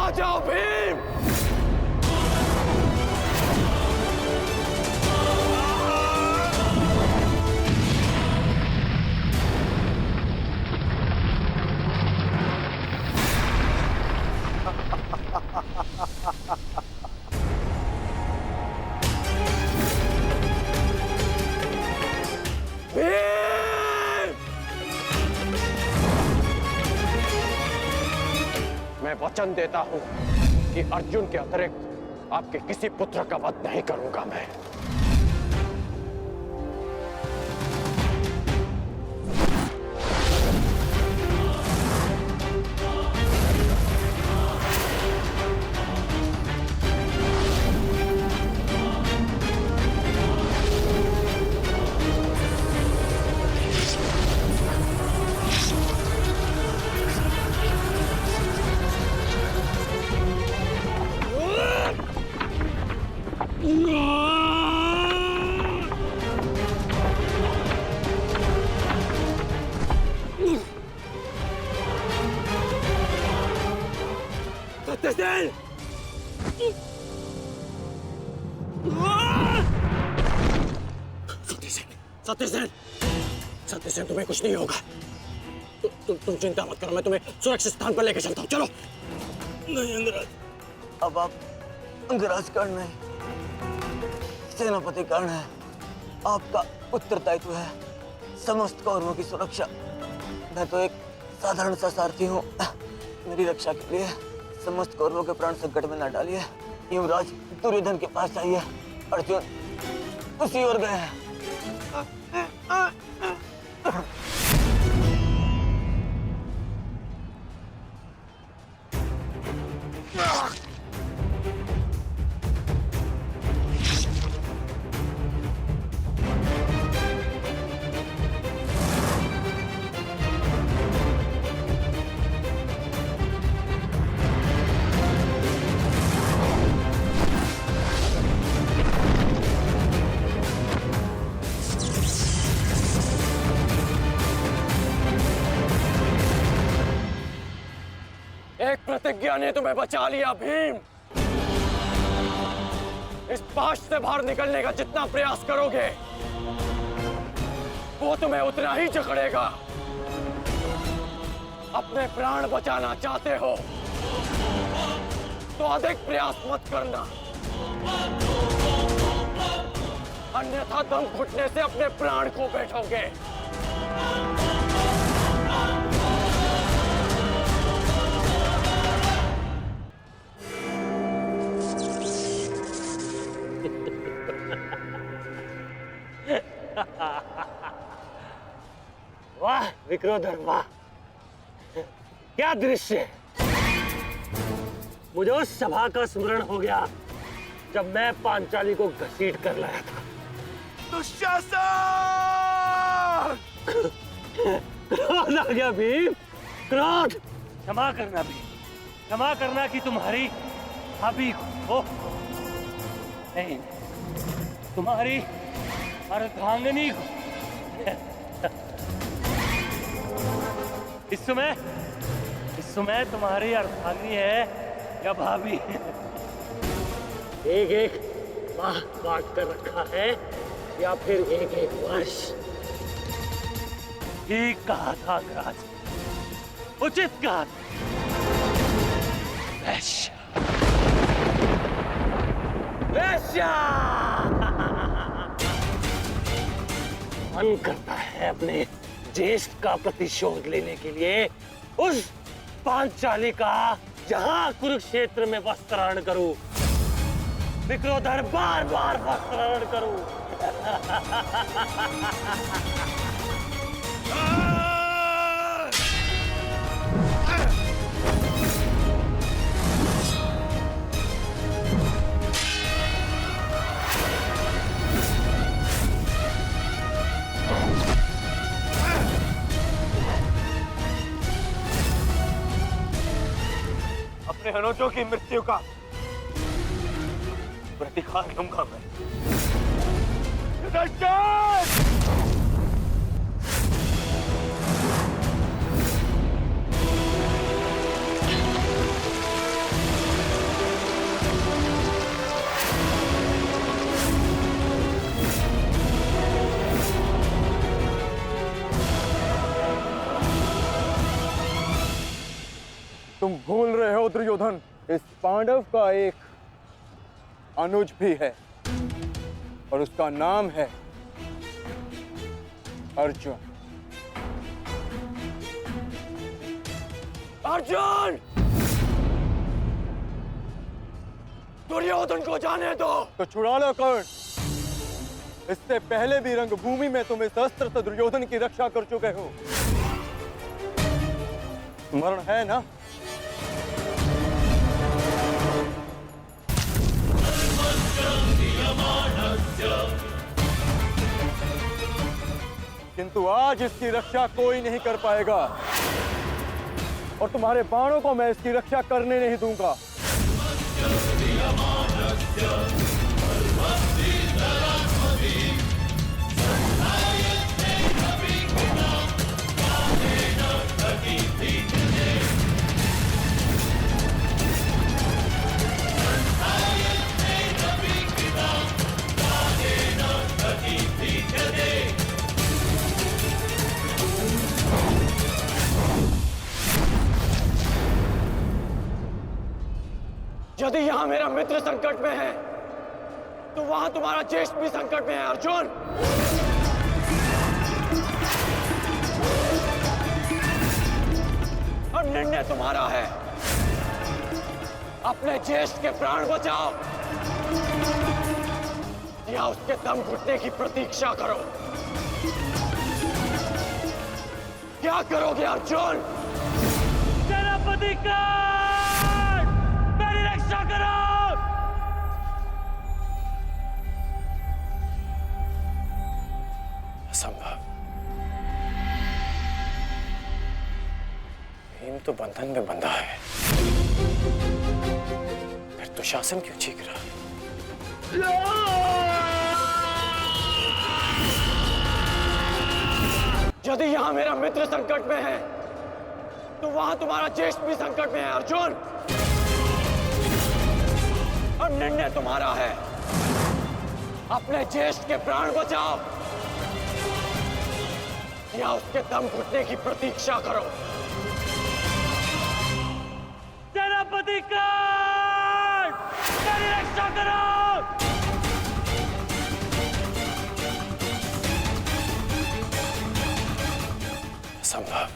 आ जाओ भीम। मैं वचन देता हूं कि अर्जुन के अतिरिक्त आपके किसी पुत्र का वध नहीं करूंगा मैं। सत्यसेन! सत्यसेन! सत्यसेन, तुम्हें कुछ नहीं होगा। तुम चिंता मत करो, मैं तुम्हें सुरक्षित स्थान पर लेकर चलता हूँ। चलो। नहीं अंगराज, अब आप अंगराज कर्ण नहीं, सेनापति कर्ण है। आपका उत्तरदायित्व है समस्त कौरवों की सुरक्षा। मैं तो एक साधारण सा सारथी हूँ। मेरी रक्षा के लिए समस्त कौरवों के प्राण संकट में न डालिए। युवराज दुर्योधन के पास जाइए, अर्जुन उसी ओर गए हैं। एक प्रतिज्ञा ने तुम्हें बचा लिया भीम। इस पाश से बाहर निकलने का जितना प्रयास करोगे वो तुम्हें उतना ही जकड़ेगा। अपने प्राण बचाना चाहते हो तो अधिक प्रयास मत करना, अन्यथा दम घुटने से अपने प्राण खो बैठोगे। वाह विक्रोधर, वाह क्या दृश्य! मुझे उस सभा का स्मरण हो गया जब मैं पांचाली को घसीट कर लाया था। दुशासन! क्रोध आ गया भीम, क्रोध! क्षमा करना भीम, क्षमा करना कि तुम्हारी भाभी को नहीं, तुम्हारी अर्धांगिनी को। इस समय तुम्हारी अर्धांगिनी है या भाभी? एक एक माह बांट कर रखा है या फिर एक एक वर्ष? ठीक कहा था राज, उचित कहा था। वैश्य, वैश्य! मन करता है अपने ज्येष्ठ का प्रतिशोध लेने के लिए उस पांचाली का जहां कुरुक्षेत्र में वस्त्राहरण करूं, विक्रोधर बार बार वस्त्राहरण करूं। अपने अनुजों की मृत्यु का प्रतिकार लूंगा मैं। तुम भूल रहे हो दुर्योधन, इस पांडव का एक अनुज भी है और उसका नाम है अर्जुन। अर्जुन! दुर्योधन को जाने दो। तो छुड़ा लो कर्ण। इससे पहले भी रंगभूमि में तुम इस अस्त्र से दुर्योधन की रक्षा कर चुके हो। स्मरण है ना? किंतु आज इसकी रक्षा कोई नहीं कर पाएगा और तुम्हारे बाणों को मैं इसकी रक्षा करने नहीं दूंगा। यदि यहाँ मेरा मित्र संकट में है, तो वहां तुम्हारा ज्येष्ठ भी संकट में है अर्जुन। और निर्णय तुम्हारा है। अपने ज्येष्ठ के प्राण बचाओ या उसके दम घुटने की प्रतीक्षा करो। क्या करोगे अर्जुन? सेनापति का मेरी रक्षा करो। असंभव। भीम तो बंधन में बंधा है, फिर दुशासन क्यों चीख रहा है? यदि यहां मेरा मित्र संकट में है, तो वहां तुम्हारा ज्येष्ठ भी संकट में है अर्जुन। और निर्णय तुम्हारा है। अपने ज्येष्ठ के प्राण बचाओ या उसके दम घुटने की प्रतीक्षा करो। सेनापति का मेरी रक्षा करो। असंभव।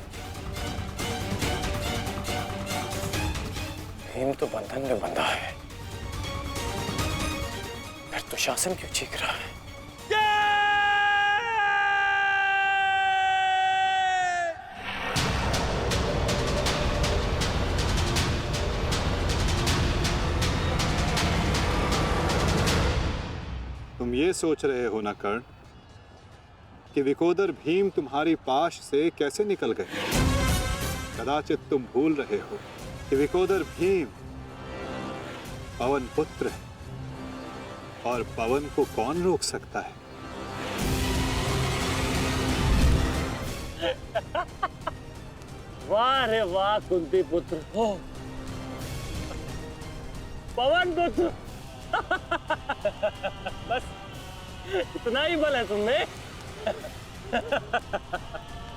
भीम तो बंधन में बंधा है, फिर दुशासन क्यों चीख रहा है? तुम ये सोच रहे हो ना कर्ण कि विकोदर भीम तुम्हारी पाश से कैसे निकल गए? कदाचित तुम भूल रहे हो कि विकोदर भीम पवन पुत्र है और पवन को कौन रोक सकता है? वाह रे वाह कुंती पुत्र हो, पवन पुत्र। बस इतना ही बल है तुमने।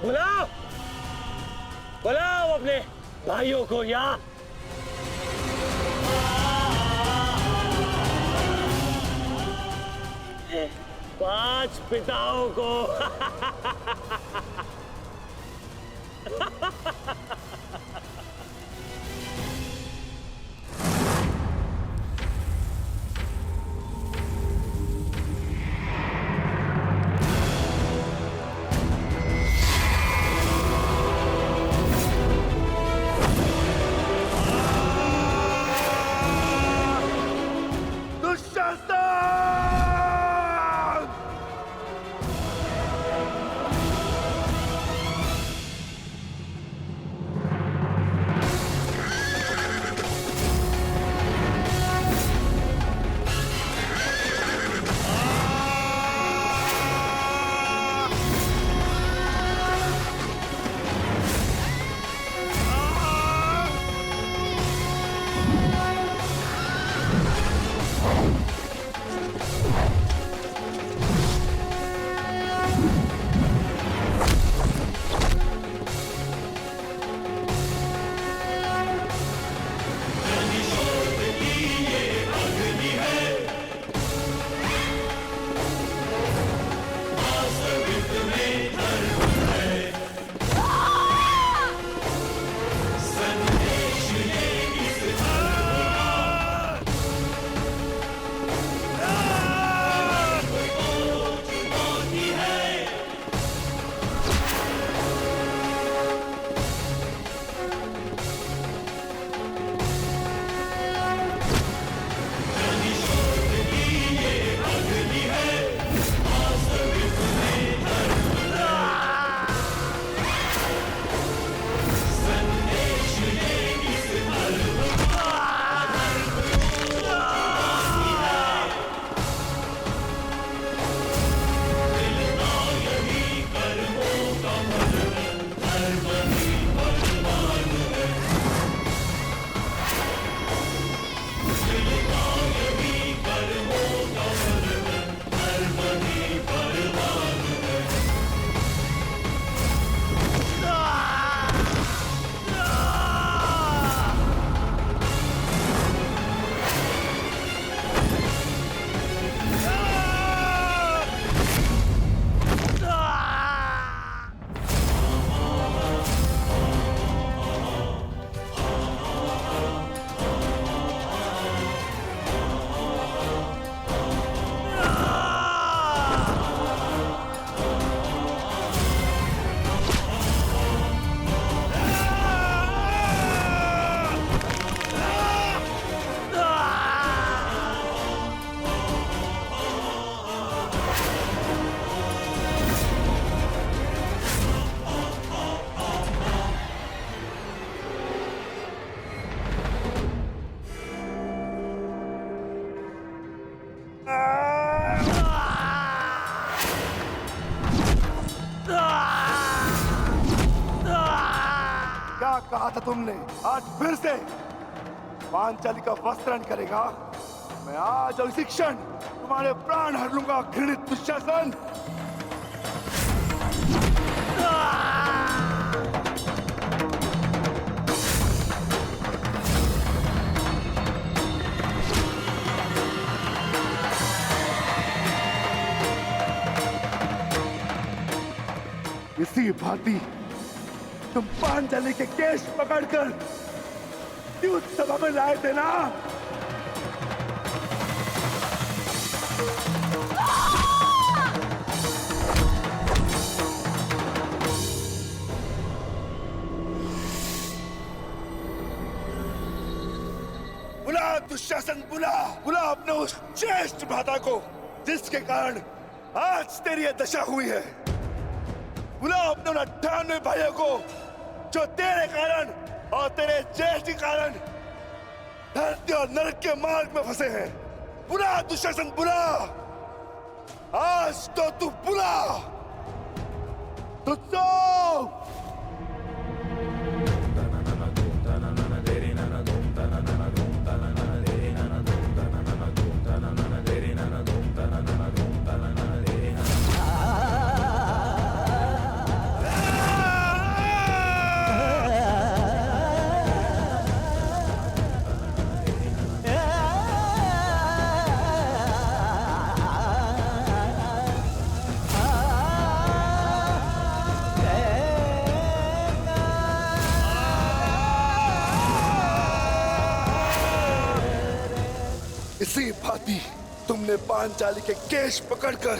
बुलाओ बुलाओ अपने भाइयों को यहाँ। पांच पिताओं को। तुमने। आज फिर से पांचाली का वस्त्रण करेगा। मैं आज और इसी क्षण तुम्हारे प्राण हर लूंगा, घृणित दुशासन। इसी भांति तुम पांचाली के केश पकड़कर युद्ध सभा में लाए थे ना। बुला दुशासन, बुला बुला अपने उस ज्येष्ठ भ्राता को जिसके कारण आज तेरी यह दशा हुई है। बुला अपने 98 भाइयों को जो तेरे कारण और तेरे ज्येष्ठ के कारण धरती और नरक के मार्ग में फंसे हैं। बुला दुशासन, बुला। आज तो तू बुला। तुझको इसी भांति तुमने पांचाली के केश पकड़कर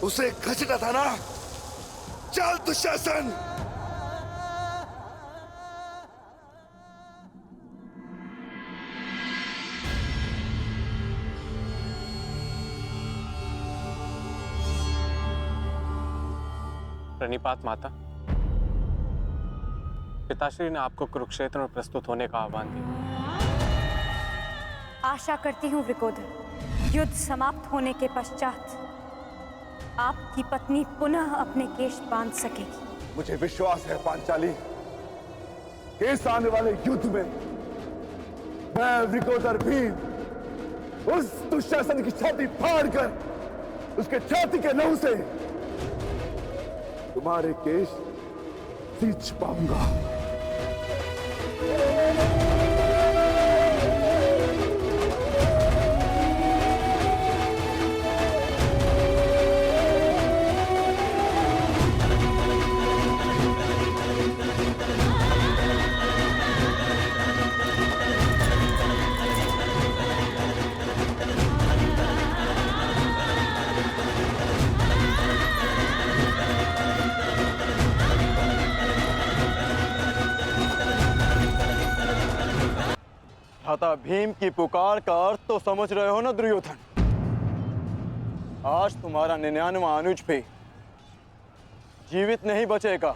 उसे घसीटा था ना। चल दुशासन। प्रणिपात माता, पिताश्री ने आपको कुरुक्षेत्र में प्रस्तुत होने का आह्वान दिया। आशा करती हूँ वृकोदर, युद्ध समाप्त होने के पश्चात आपकी पत्नी पुनः अपने केश बांध सकेगी। मुझे विश्वास है पांचाली, इस आने वाले युद्ध में मैं वृकोदर भीम उस दुशासन की छाती फाड़कर उसके छाती के लहू से तुम्हारे केश सींच पाऊंगा। भ्राता भीम की पुकार का अर्थ तो समझ रहे हो ना दुर्योधन। आज तुम्हारा 99वां अनुज भी जीवित नहीं बचेगा।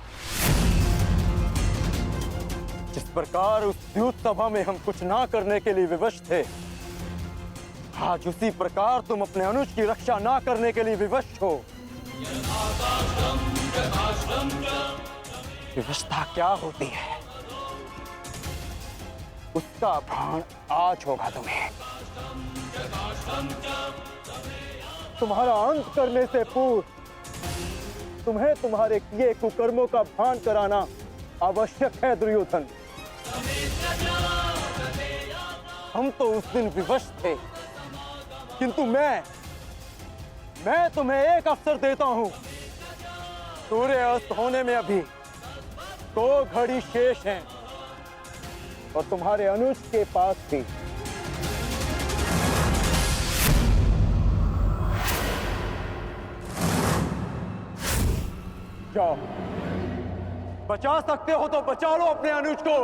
जिस प्रकार उस युद्ध सभा में हम कुछ ना करने के लिए विवश थे, आज उसी प्रकार तुम अपने अनुज की रक्षा ना करने के लिए विवश हो। विवशता क्या होती है, उसका भान आज होगा तुम्हें। तुम्हारा अंत करने से पूर्व तुम्हें तुम्हारे किए कुकर्मों का भान कराना आवश्यक है दुर्योधन। हम तो उस दिन विवश थे, किंतु मैं तुम्हें एक अवसर देता हूं। सूर्य अस्त होने में अभी 2 घड़ी शेष हैं और तुम्हारे अनुज के पास भी। जाओ, बचा सकते हो तो बचा लो अपने अनुज को।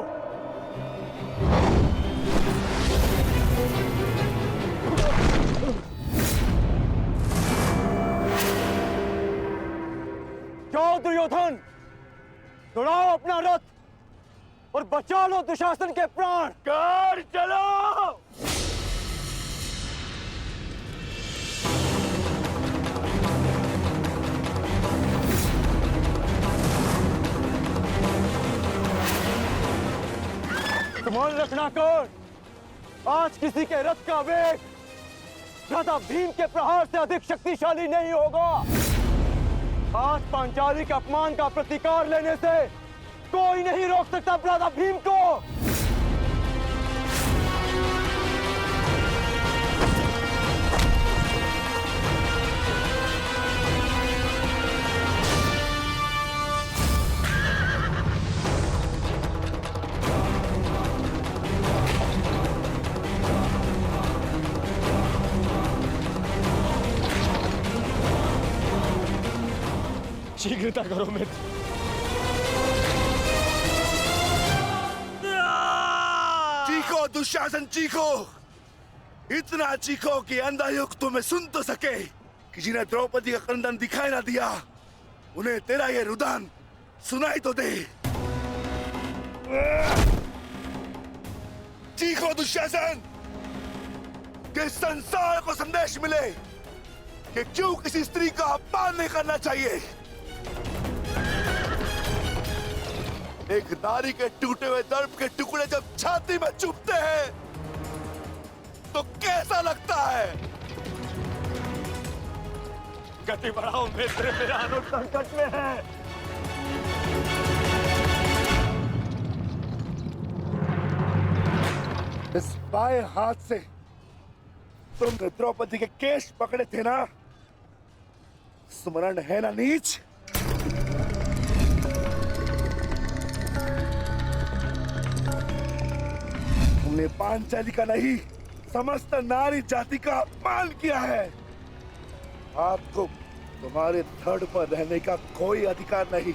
जाओ दुर्योधन, दौड़ाओ अपना रथ और बचा लो दुशासन के प्राण। कर चलो। स्मरण रखना कौन, आज किसी के रथ का वेग भ्राता भीम के प्रहार से अधिक शक्तिशाली नहीं होगा। आज पांचाली के अपमान का प्रतिकार लेने से कोई नहीं रोक सकता भ्राता भीम को। शीघ्रता करो मित्र। चीखो दुशासन चीखो, इतना चीखो कि अंधायुग तुम्हें सुन तो सके कि जिन्हें द्रौपदी का क्रंदन दिखाई ना दिया उन्हें तेरा ये रुदन सुनाई तो दे। चीखो दुशासन कि संसार को संदेश मिले कि क्यों किसी स्त्री का अपमान नहीं करना चाहिए। एक नारी के टूटे हुए दर्प के टुकड़े जब छाती में चुभते हैं तो कैसा लगता है? गति बढ़ाओ मित्र, मेरा अनुज संकट में है। इस बाएं हाथ से तुमने द्रौपदी के केश पकड़े थे ना, स्मरण है ना नीच? तुमने पांचाली का नहीं समस्त नारी जाति का अपमान किया है। आपको तुम्हारे धड़ पर रहने का कोई अधिकार नहीं।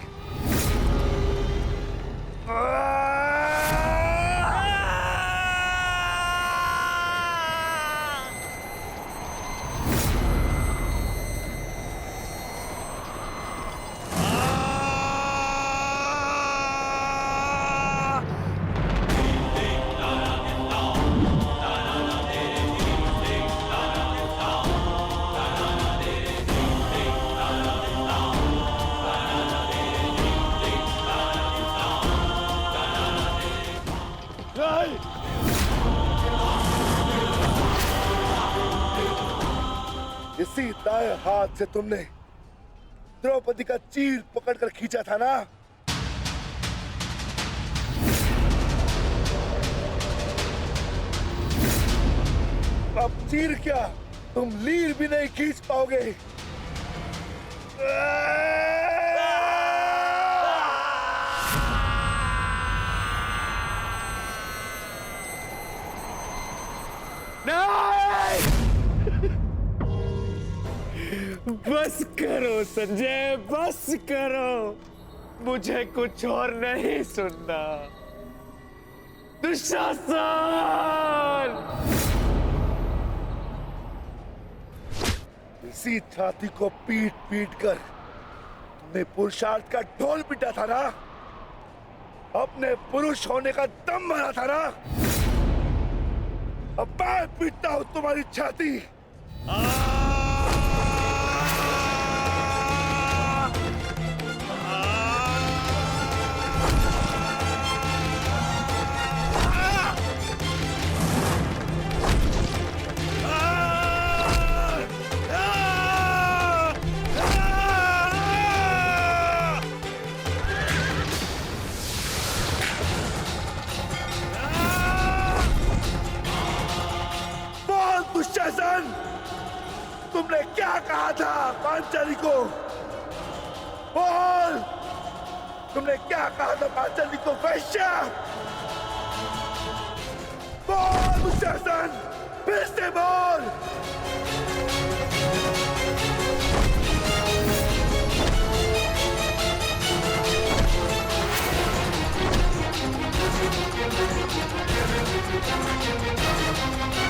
इसी दाएं हाथ से तुमने द्रौपदी का चीर पकड़कर खींचा था ना? अब चीर क्या, तुम लीर भी नहीं खींच पाओगे। बस करो संजय, बस करो, मुझे कुछ और नहीं सुनना। दुशासन! इसी छाती को पीट पीट कर तुमने पुरुषार्थ का ढोल पीटा था ना, अपने पुरुष होने का दम भरा था ना। अब मैं पीटता हूं तुम्हारी छाती। दुशासन, तुमने क्या कहा था पांचाली को? बोल, तुमने क्या कहा था पांचाली को? वैश्या! बोल दुशासन, फिर से बोल।